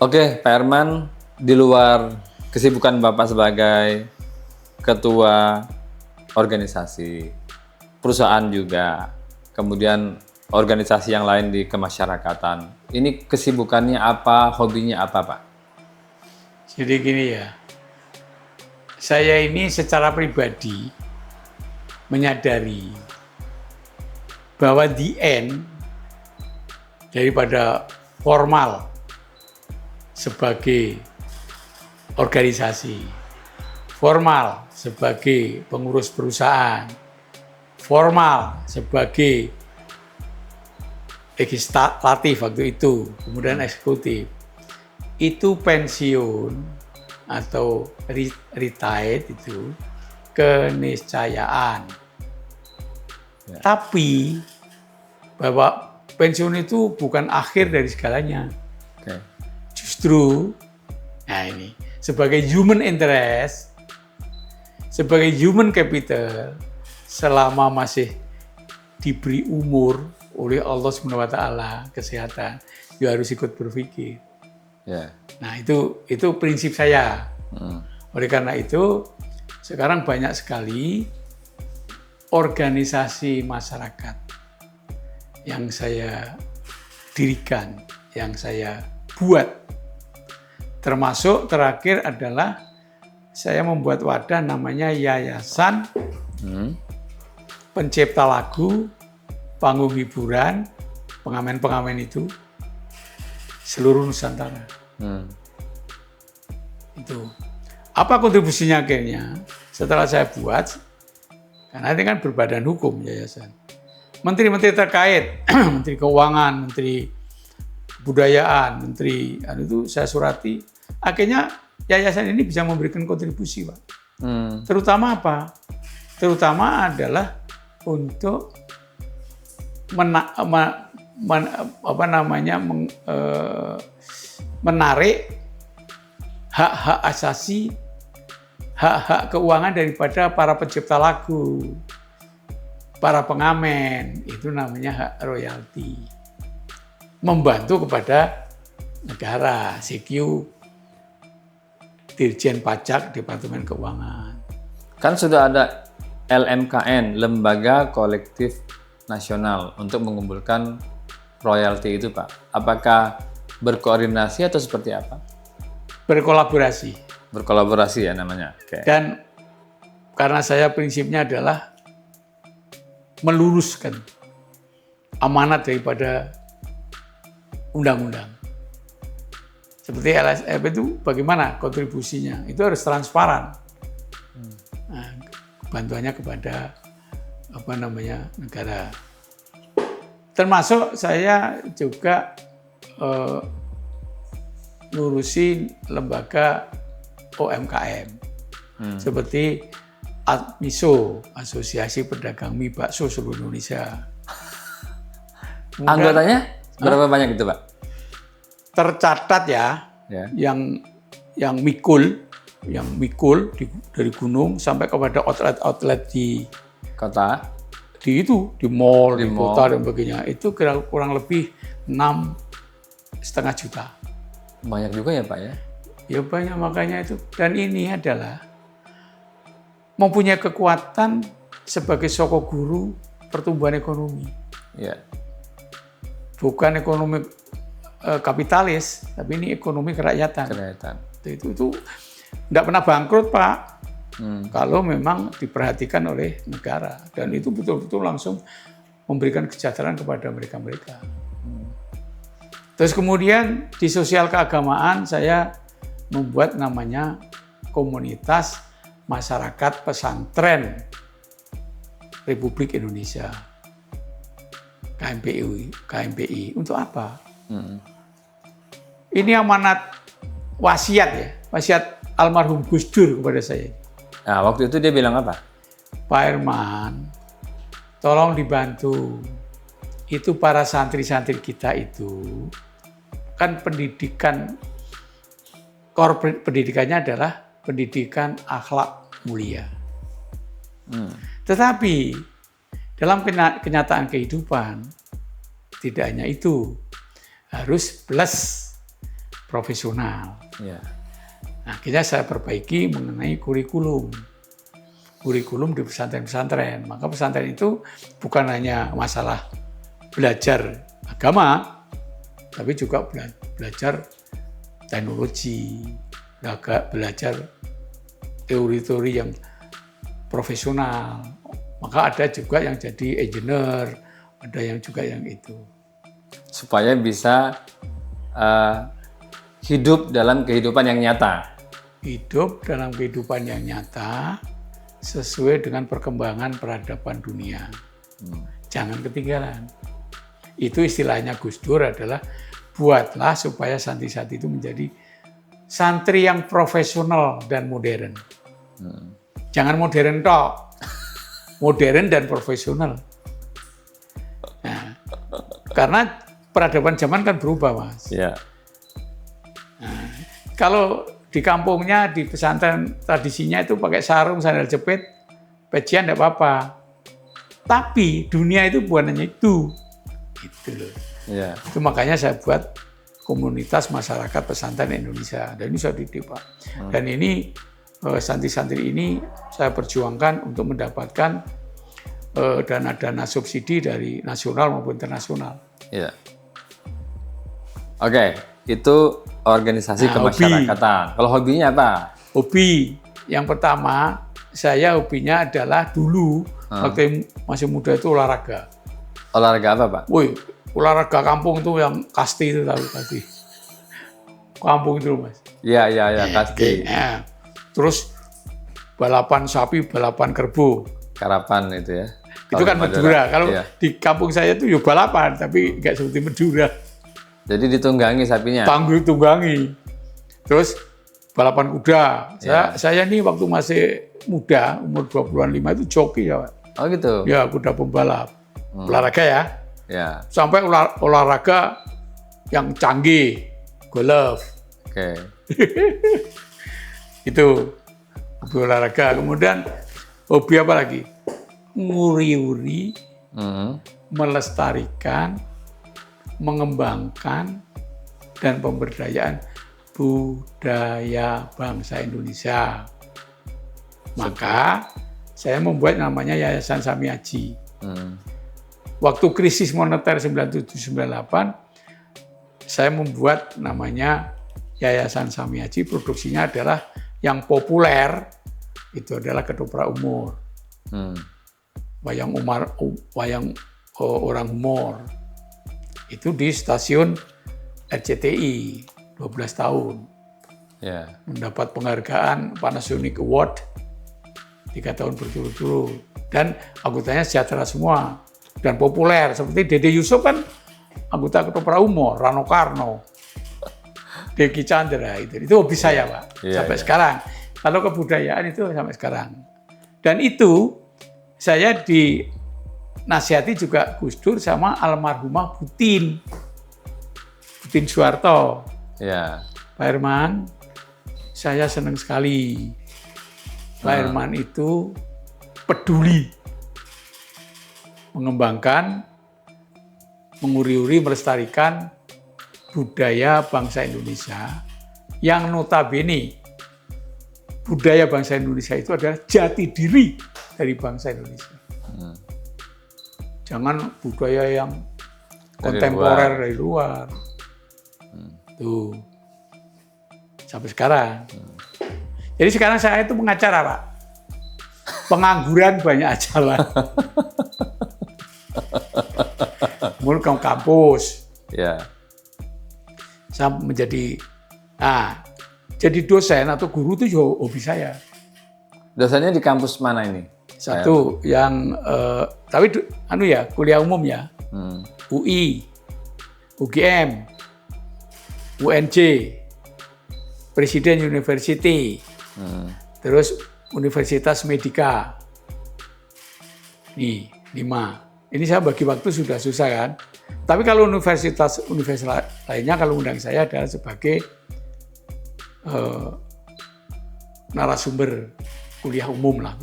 Oke, Pak Herman, di luar kesibukan Bapak sebagai ketua organisasi, perusahaan juga, kemudian organisasi yang lain di kemasyarakatan, ini kesibukannya apa, hobinya apa, Pak? Jadi gini ya, saya ini secara pribadi menyadari bahwa the end daripada formal sebagai organisasi, formal sebagai pengurus perusahaan, formal sebagai legislatif waktu itu, kemudian eksekutif, itu pensiun atau retired itu keniscayaan. Ya. Tapi bahwa pensiun itu bukan akhir dari segalanya. Oke. Justru, nah ini sebagai human interest, sebagai human capital, selama masih diberi umur oleh Allah SWT kesehatan, ya harus ikut berpikir. Yeah. Nah itu prinsip saya. Oleh karena itu sekarang banyak sekali organisasi masyarakat yang saya dirikan, yang saya buat. Termasuk terakhir adalah saya membuat wadah namanya Yayasan Pencipta Lagu, Panggung Hiburan, pengamen-pengamen itu seluruh Nusantara. Itu. Apa kontribusinya akhirnya? Setelah saya buat, karena ini kan berbadan hukum yayasan. Menteri-menteri terkait, Menteri Keuangan, Menteri Budayaan, Menteri itu saya surati. Akhirnya yayasan ini bisa memberikan kontribusi, Pak. Terutama apa? Terutama adalah untuk menarik hak-hak asasi, hak-hak keuangan daripada para pencipta lagu, para pengamen, itu namanya hak royalti. Membantu kepada negara, CQ, Dirjen Pajak, Departemen Keuangan. Kan sudah ada LMKN, Lembaga Kolektif Nasional, untuk mengumpulkan royalti itu, Pak. Apakah berkoordinasi atau seperti apa? Berkolaborasi. Berkolaborasi ya namanya. Okay. Dan karena saya prinsipnya adalah meluruskan amanat daripada undang-undang. Seperti LSF itu bagaimana kontribusinya? Itu harus transparan. Nah, bantuannya kepada negara. Termasuk saya juga ngurusi lembaga UMKM. Seperti ASMISO, Asosiasi Pedagang Mie Bakso Seluruh Indonesia. Anggotanya berapa banyak itu, Pak? Tercatat ya. Yang mikul dari gunung sampai kepada outlet di kota, di mall, di kota dan sebagainya, itu kurang lebih 6,5 juta. Banyak juga ya, Pak ya? Ya banyak, makanya itu. Dan ini adalah mempunyai kekuatan sebagai soko guru pertumbuhan ekonomi. Ya. Bukan ekonomi kapitalis, tapi ini ekonomi kerakyatan. Itu tidak pernah bangkrut, Pak. Kalau memang diperhatikan oleh negara. Dan itu betul-betul langsung memberikan kesejahteraan kepada mereka-mereka. Terus kemudian di sosial keagamaan saya membuat namanya Komunitas Masyarakat Pesantren Republik Indonesia. KMPI. Untuk apa? Ini amanat wasiat ya, wasiat almarhum Gus Dur kepada saya. Nah, waktu itu dia bilang apa? Pak Herman, tolong dibantu. Itu para santri-santri kita itu, kan pendidikannya adalah pendidikan akhlak mulia. Tetapi dalam kenyataan kehidupan, tidak hanya itu, harus plus profesional. Ya. Nah, akhirnya saya perbaiki mengenai kurikulum di pesantren-pesantren. Maka pesantren itu bukan hanya masalah belajar agama, tapi juga belajar teknologi, belajar teori-teori yang profesional. Maka ada juga yang jadi engineer, ada yang juga yang itu. Supaya bisa hidup dalam kehidupan yang nyata. Hidup dalam kehidupan yang nyata sesuai dengan perkembangan peradaban dunia. Jangan ketinggalan. Itu istilahnya Gus Dur adalah buatlah supaya santri-santri itu menjadi santri yang profesional dan modern. Jangan modern tok. Modern dan profesional. Nah, karena peradaban zaman kan berubah, Mas. Ya. Nah, kalau di kampungnya, di pesantren tradisinya itu pakai sarung, sandal jepit, pecian enggak apa-apa. Tapi dunia itu bukan hanya itu. Gitu loh. Ya. Itu makanya saya buat komunitas masyarakat pesantren Indonesia. Dan ini saya didik, Pak. Dan ini santri-santri ini saya perjuangkan untuk mendapatkan dana-dana subsidi dari nasional maupun internasional. Ya. Oke, itu organisasi kemasyarakatan. Kalau hobinya apa? Hobi yang pertama, saya hobinya adalah dulu waktu masih muda itu olahraga. Olahraga apa, Pak? Woi, olahraga kampung itu yang kasti itu tahu kasti. Kampung itu, Mas. Iya, kasti. Ya. Terus balapan sapi, balapan kerbau. Karapan itu ya. Itu kan Madura. Kalau iya. di kampung saya itu ya balapan, tapi nggak seperti Madura. Jadi ditunggangi sapinya. Tunggangi. Terus balapan kuda. Saya nih waktu masih muda, umur 20-an 5 itu joki ya, Pak. Oh gitu. Ya, kuda pembalap. Olahraga ya. Ya. Sampai olahraga yang canggih, golf. Oke. Itu hobi olahraga. Kemudian hobi apa lagi? Nguri-uri, melestarikan, mengembangkan, dan pemberdayaan budaya bangsa Indonesia. Maka saya membuat namanya Yayasan Samiaji. Waktu krisis moneter 97-98, saya membuat namanya Yayasan Samiaji. Produksinya adalah yang populer, itu adalah ketoprak umur. Wayang orang umur. Itu di stasiun RCTI 12 tahun. Ya. Mendapat penghargaan Panasonic Award 3 tahun berturut-turut. Dan anggotanya sejahtera semua dan populer. Seperti Dede Yusuf kan anggota ketoprak umur, Rano Karno, Deki Chandra itu hobi saya, Pak. Sampai sekarang. Kalau kebudayaan itu sampai sekarang. Dan itu saya dinasihati juga Gus Dur sama almarhumah Butin Soeharto. Ya. Pak Herman, saya senang sekali. Pak Herman itu peduli mengembangkan, menguri-uri, melestarikan budaya bangsa Indonesia yang notabene budaya bangsa Indonesia itu adalah jati diri dari bangsa Indonesia. Jangan budaya yang kontemporer dari luar. Tuh. Sampai sekarang. Jadi sekarang saya itu pengacara, Pak. Pengangguran banyak acara. Mulai ke kampus. Ya. Saya jadi dosen atau guru itu juga hobi saya. Dosennya di kampus mana ini? Satu yang tapi kuliah umum ya. UI, UGM, UNJ, Presiden University, terus Universitas Medika. Nih, 5. Ini saya bagi waktu sudah susah kan. Tapi kalau universitas lainnya kalau undang saya adalah sebagai narasumber kuliah umum lah.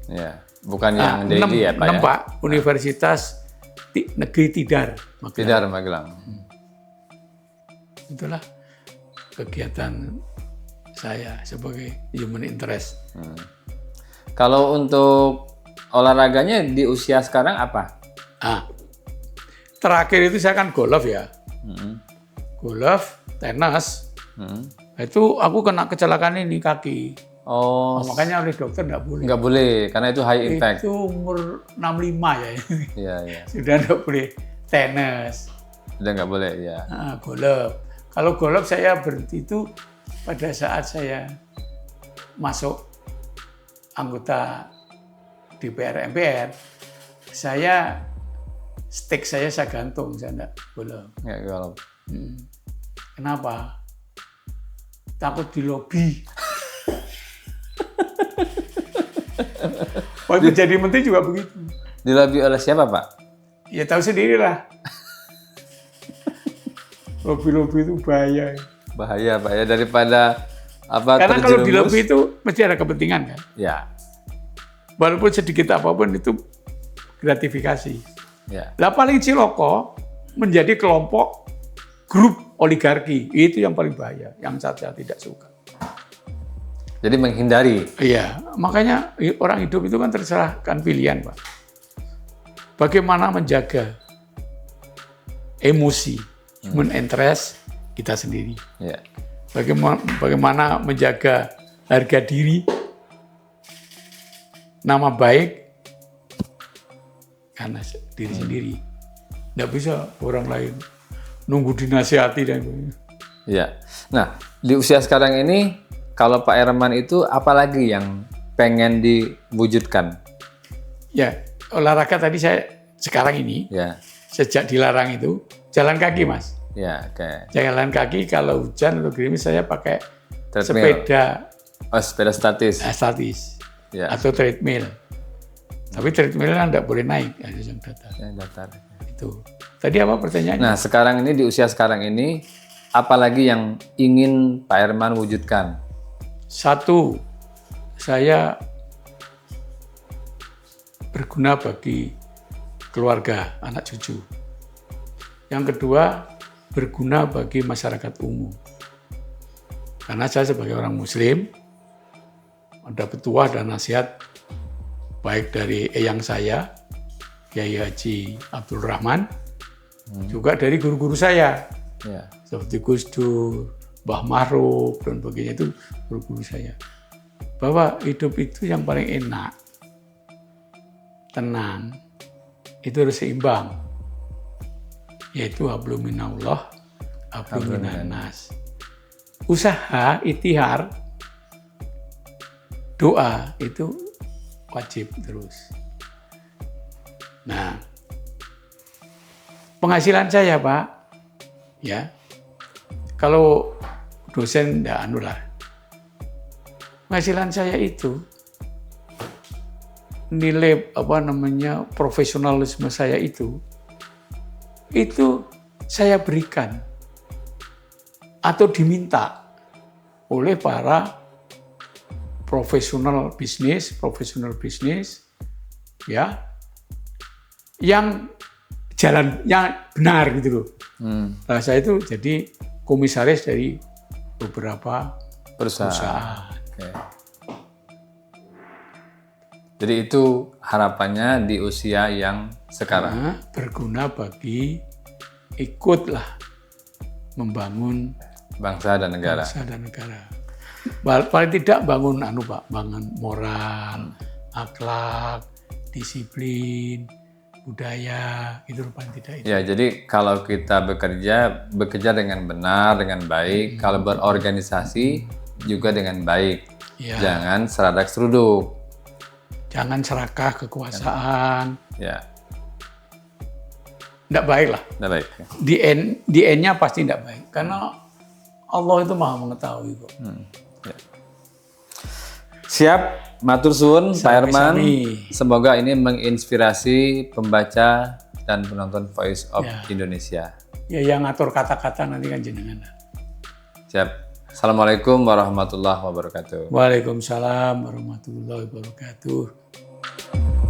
Ya, bukan yang daily ya Pak 6, ya? Pak, Universitas Negeri Tidar. Tidar Magelang. Itulah. kegiatan saya sebagai human interest. Kalau untuk olahraganya di usia sekarang apa? Ah, terakhir itu saya kan golf ya. Golf, tenis. Itu aku kena kecelakaan ini kaki. Oh, Makanya oleh dokter nggak boleh. nggak boleh karena itu high impact. Itu umur 65 ya. Iya, iya. Sudah nggak boleh tenis. Udah nggak boleh, ya. Golf. Kalau golf saya berhenti itu pada saat saya masuk anggota DPR MPR, stick saya gantung, saya enggak golf. Nggak golf. Kenapa? Takut di lobi. Waktu jadi menteri juga begitu. Dilobi oleh siapa, Pak? Ya tahu sendirilah. Lobi-lobi itu bahaya. Bahaya, Pak, ya, daripada apa Karena kalau di terjerumus. lobi itu mesti ada kepentingan kan. Ya, Walaupun sedikit apapun itu gratifikasi. ya. Lah paling ciloko menjadi kelompok grup oligarki. Itu yang paling bahaya, yang saya tidak suka. Jadi menghindari. Iya, makanya orang hidup itu kan terserahkan pilihan, Pak. Bagaimana menjaga emosi, human interest kita sendiri. Ya. Bagaimana menjaga harga diri, nama baik, karena diri sendiri. Nggak bisa orang lain nunggu dinasihati dan Ya. Nah, di usia sekarang ini, kalau Pak Herman itu apalagi yang pengen diwujudkan? ya olahraga tadi saya sekarang ini Ya, sejak dilarang itu jalan kaki, Mas. ya, oke. Jalan kaki kalau hujan atau gerimis saya pakai Treadmill. sepeda Statis. statis Ya. atau treadmill. Tapi treadmill nggak boleh naik, harus yang datar. Yang datar. Itu. Tadi apa pertanyaannya? Nah, sekarang ini di usia sekarang ini, apalagi yang ingin Pak Herman wujudkan? Satu, saya berguna bagi keluarga, anak cucu. Yang kedua, berguna bagi masyarakat umum. Karena saya sebagai orang Muslim, ada petuah dan nasihat baik dari eyang saya, Kiai Haji Abdul Rahman, juga dari guru-guru saya, Ya. seperti Gus Dur, Mbah Maruf, dan sebagainya, itu guru-guru saya. Bahwa hidup itu yang paling enak, tenang, itu harus seimbang. Yaitu hablum minallah, hablum minannas. Usaha, ikhtiar, doa itu wajib terus. Nah, penghasilan saya, Pak, ya, kalau dosen enggak lah. Penghasilan saya itu nilai profesionalisme saya itu saya berikan atau diminta oleh para profesional bisnis ya, yang benar gitu loh. Nah, saya itu jadi komisaris dari beberapa perusahaan. Oke. Jadi itu harapannya di usia yang sekarang. Nah, berguna bagi ikutlah membangun Bangsa dan negara. bangsa dan negara. Paling tidak bangun bangun moral, akhlak, disiplin, budaya, itu paling tidak itu. Ya, jadi kalau kita bekerja dengan benar, dengan baik. Kalau berorganisasi juga dengan baik. Ya. Jangan seradak seruduk. Jangan serakah kekuasaan. Ya, Tidak baik lah. udah baik. Di end-nya pasti tidak baik. Karena Allah itu maha mengetahui kok. Ya. Siap, matur suwun Pak Herman. Sami-sami. Semoga ini menginspirasi pembaca dan penonton Voice of Ya. Indonesia. Ya, yang ngatur kata-kata nanti kan jenengan. Siap. Assalamualaikum warahmatullahi wabarakatuh. Waalaikumsalam warahmatullahi wabarakatuh.